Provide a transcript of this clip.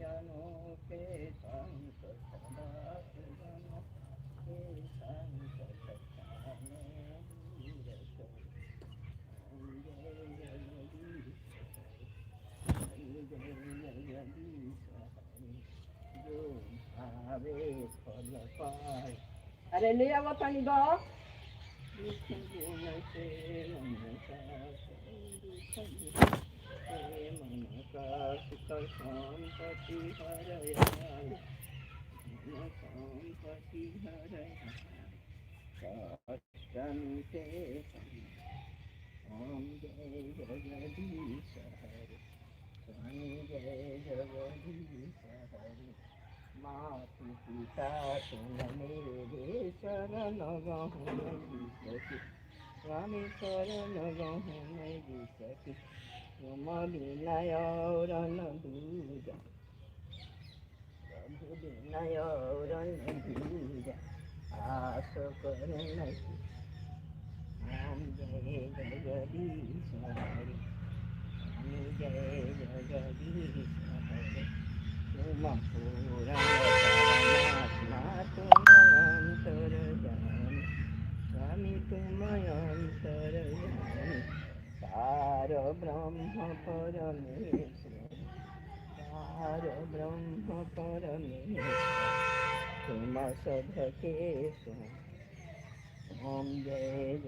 जनो के संत सदा सुजनो के संत सताने नीरस जय जगदीश हरि जय जगदीश हरि जो भावे फल पाए। अरे ले आओ पानी दो दुख गुण से मन का दुख मन का सुख संपत्ति हरय मन संपत्ति हरय कष्ट मिटे ओम जय जगदीश हरि स्वामी जय जगदीश हरि मातु पिता तुम मेरे शरण गहु नहीं सकी स्वामी शरण गहु नहीं सकी तुम विनय और दूजा प्रभु विनय और दूजा आस कर नहीं ओम जय जगदीश हरि स्वामी जय जगदीश हरि तुम पूर्ण परमात्मा तुम अंतर जानी स्वामी तुम अंतर जानी पार ब्रह्म परमेश्वर पार ब्रह्म परमेश्वर तुम सबके ओम जय